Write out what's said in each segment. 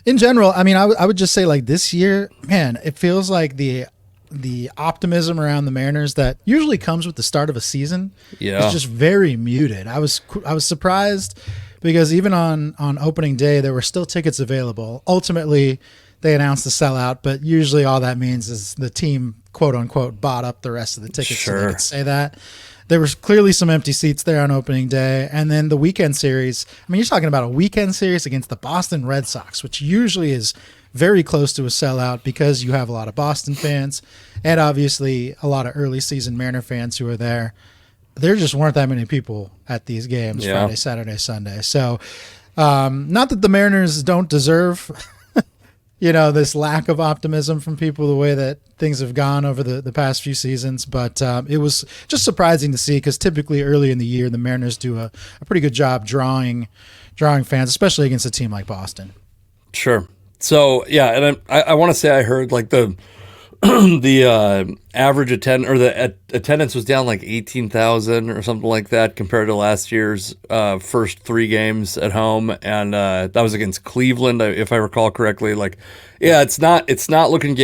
In general, I mean, I would just say like this year, man, it feels like the optimism around the Mariners that usually comes with the start of a season is just very muted. I was surprised because even on opening day there were still tickets available. Ultimately, they announced the sellout, but usually all that means is the team, quote unquote, bought up the rest of the tickets. So they could say that. There was clearly some empty seats there on opening day. And then the weekend series, I mean, you're talking about a weekend series against the Boston Red Sox, which usually is very close to a sellout because you have a lot of Boston fans and obviously a lot of early season Mariner fans who are there. There just weren't that many people at these games Friday, Saturday, Sunday. So not that the Mariners don't deserve this lack of optimism from people the way that things have gone over the past few seasons. But it was just surprising to see because typically early in the year, the Mariners do a pretty good job drawing fans, especially against a team like Boston. Sure. So, yeah, and I want to say I heard like the average attendance was down like 18,000 or something like that compared to last year's first 3 games at home, and that was against Cleveland, if I recall correctly. Like, yeah, it's not looking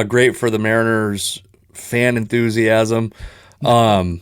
great for the Mariners fan enthusiasm. And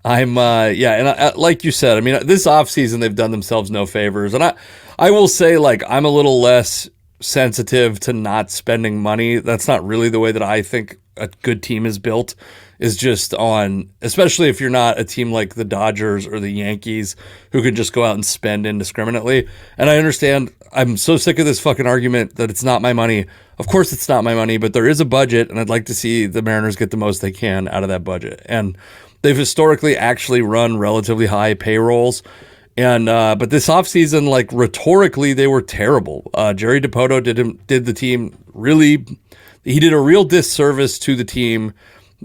like you said, I mean, this offseason they've done themselves no favors, and I will say like I'm a little less sensitive to not spending money. That's not really the way that I think a good team is built, is just on, especially if you're not a team like the Dodgers or the Yankees who can just go out and spend indiscriminately. And I understand, I'm so sick of this fucking argument that it's not my money. Of course it's not my money, but there is a budget and I'd like to see the Mariners get the most they can out of that budget. And they've historically actually run relatively high payrolls. And but this offseason, like rhetorically, they were terrible. Jerry Dipoto did the team really. He did a real disservice to the team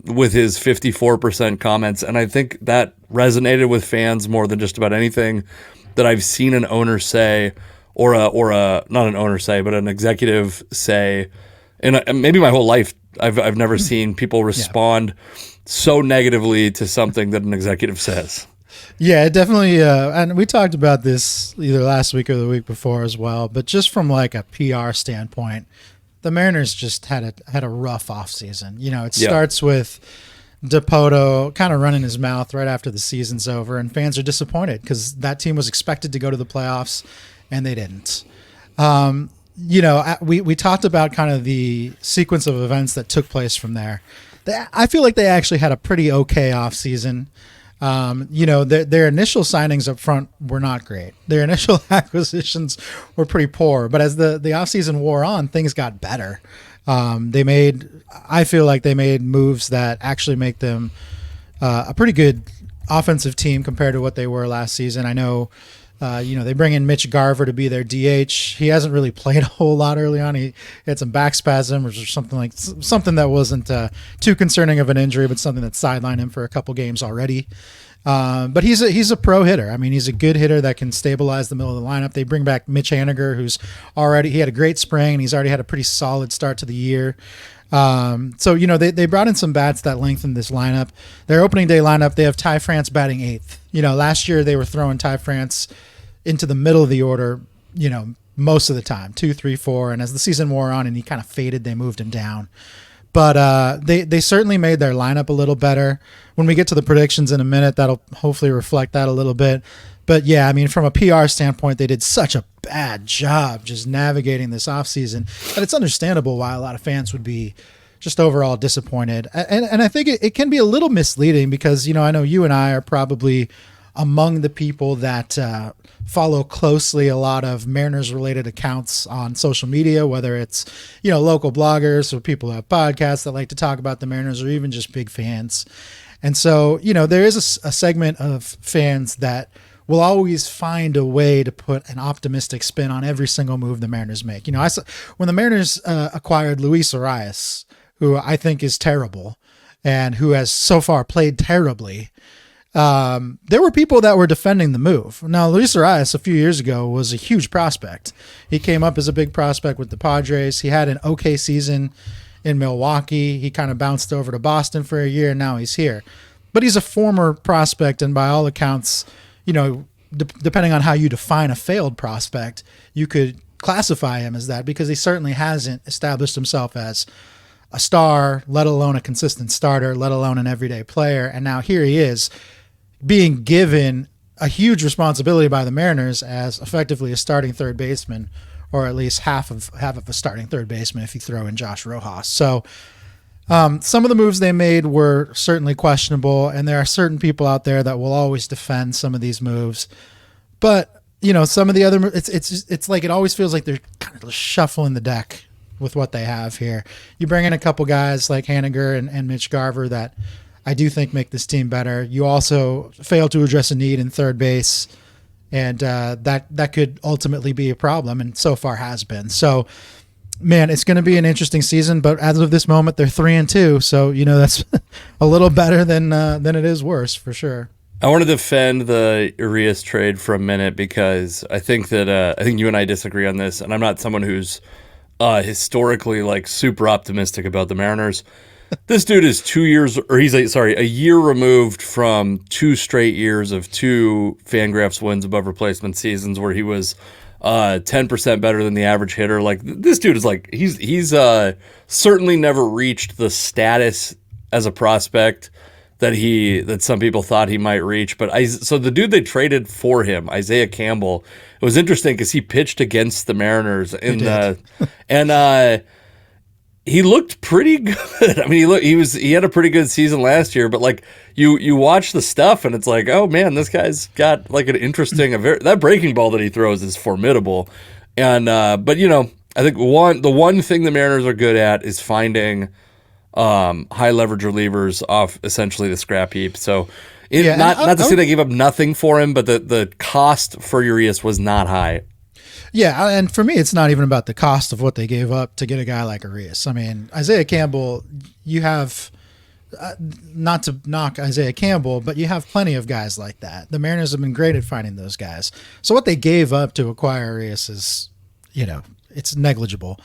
with his 54% comments, and I think that resonated with fans more than just about anything that I've seen an owner say, or not an owner say, but an executive say. And maybe my whole life, I've never seen people respond so negatively to something that an executive says. Yeah, it definitely, and we talked about this either last week or the week before as well, but just from like a PR standpoint, the Mariners just had a rough offseason. It starts with Dipoto kind of running his mouth right after the season's over, and fans are disappointed because that team was expected to go to the playoffs, and they didn't. We talked about kind of the sequence of events that took place from there. I feel like they actually had a pretty okay offseason. Their initial signings up front were not great. Their initial acquisitions were pretty poor, but as the offseason wore on, things got better. I feel like they made moves that actually make them a pretty good offensive team compared to what they were last season. I know, they bring in Mitch Garver to be their DH. He hasn't really played a whole lot early on. He had some back spasm or something that wasn't too concerning of an injury, but something that sidelined him for a couple games already. But he's a pro hitter. I mean, he's a good hitter that can stabilize the middle of the lineup. They bring back Mitch Haniger, he had a great spring and he's already had a pretty solid start to the year. They brought in some bats that lengthened this lineup. Their opening day lineup, they have Ty France batting 8th. Last year they were throwing Ty France into the middle of the order, most of the time, 2, 3, 4. And as the season wore on and he kind of faded, they moved him down. But they certainly made their lineup a little better. When we get to the predictions in a minute, that'll hopefully reflect that a little bit. But yeah, I mean, from a PR standpoint, they did such a bad job just navigating this offseason that it's understandable why a lot of fans would be just overall disappointed. And I think it can be a little misleading because, I know you and I are probably among the people that follow closely a lot of Mariners related accounts on social media, whether it's, local bloggers or people who have podcasts that like to talk about the Mariners or even just big fans. And so, there is a segment of fans that will always find a way to put an optimistic spin on every single move the Mariners make. When the Mariners acquired Luis Arias, who I think is terrible and who has so far played terribly, there were people that were defending the move. Now, Luis Arias a few years ago was a huge prospect. He came up as a big prospect with the Padres. He had an okay season in Milwaukee. He kind of bounced over to Boston for a year, and now he's here. But he's a former prospect, and by all accounts, depending on how you define a failed prospect, you could classify him as that because he certainly hasn't established himself as a star, let alone a consistent starter, let alone an everyday player. And now here he is being given a huge responsibility by the Mariners as effectively a starting third baseman, or at least half of a starting third baseman if you throw in Josh Rojas. So some of the moves they made were certainly questionable, and there are certain people out there that will always defend some of these moves. But some of the other, it's like it always feels like they're kind of shuffling the deck with what they have here. You bring in a couple guys like Haniger and Mitch Garver that I do think make this team better. You also fail to address a need in third base, and that could ultimately be a problem, and so far has been. So, man, it's going to be an interesting season. But as of this moment, they're 3-2, so that's a little better than it is worse for sure. I want to defend the Urias trade for a minute because I think that I think you and I disagree on this, and I'm not someone who's historically like super optimistic about the Mariners. This dude is a year removed from 2 straight years of 2 Fangraphs wins above replacement seasons where he was 10% better than the average hitter. Like this dude is like he's certainly never reached the status as a prospect that some people thought he might reach. But so the dude they traded for him, Isaiah Campbell, it was interesting because he pitched against the Mariners he looked pretty good. I mean, he had a pretty good season last year, but like you watch the stuff and it's like, oh man, this guy's got like an interesting, that breaking ball that he throws is formidable. And but I think the one thing the Mariners are good at is finding high leverage relievers off essentially the scrap heap. So not to say they gave up nothing for him, but the cost for Urias was not high. Yeah, and for me, it's not even about the cost of what they gave up to get a guy like Urias. I mean, Isaiah Campbell, you have, not to knock Isaiah Campbell, but you have plenty of guys like that. The Mariners have been great at finding those guys. So what they gave up to acquire Urias is, it's negligible.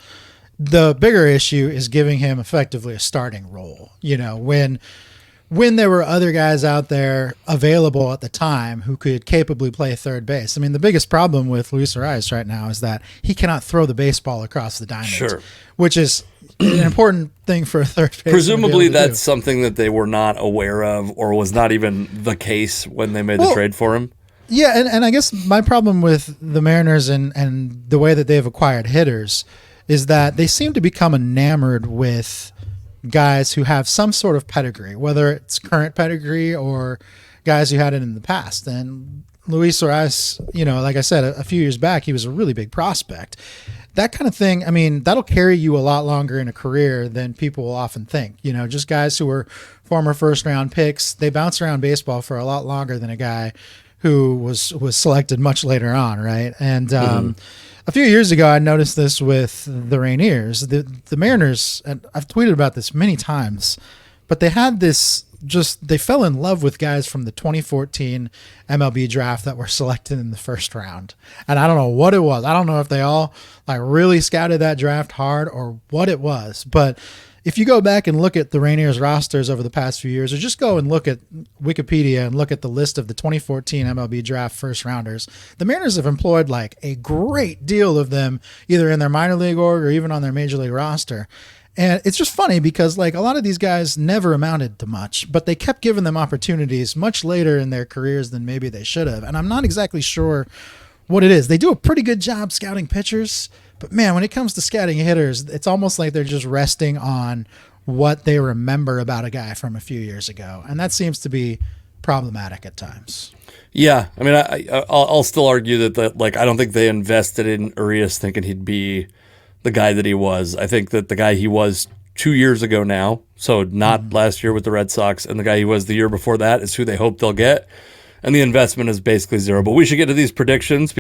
The bigger issue is giving him effectively a starting role. When there were other guys out there available at the time who could capably play third base. I mean, the biggest problem with Luis Urias right now is that he cannot throw the baseball across the diamond, which is an important thing for a third baseman. Presumably that's something that they were not aware of or was not even the case when they made the trade for him. Yeah, and I guess my problem with the Mariners and the way that they've acquired hitters is that they seem to become enamored with guys who have some sort of pedigree, whether it's current pedigree or guys who had it in the past. And Luis Urias, like I said, a few years back, he was a really big prospect. That kind of thing, I mean, that'll carry you a lot longer in a career than people will often think. Just guys who were former first-round picks, they bounce around baseball for a lot longer than a guy who was selected much later on, right? And a few years ago, I noticed this with the Rainiers. The Mariners, and I've tweeted about this many times, but they had they fell in love with guys from the 2014 MLB draft that were selected in the first round. And I don't know what it was. I don't know if they all like really scouted that draft hard or what it was, but if you go back and look at the Rainiers rosters over the past few years, or just go and look at Wikipedia and look at the list of the 2014 MLB draft first rounders, the Mariners have employed like a great deal of them either in their minor league org or even on their major league roster. And it's just funny because like a lot of these guys never amounted to much, but they kept giving them opportunities much later in their careers than maybe they should have. And I'm not exactly sure what it is. They do a pretty good job scouting pitchers, but man, when it comes to scouting hitters, it's almost like they're just resting on what they remember about a guy from a few years ago. And that seems to be problematic at times. Yeah. I mean, I'll still argue that I don't think they invested in Urias thinking he'd be the guy that he was. I think that the guy he was 2 years ago now, so not last year with the Red Sox, and the guy he was the year before that is who they hope they'll get. And the investment is basically zero. But we should get to these predictions.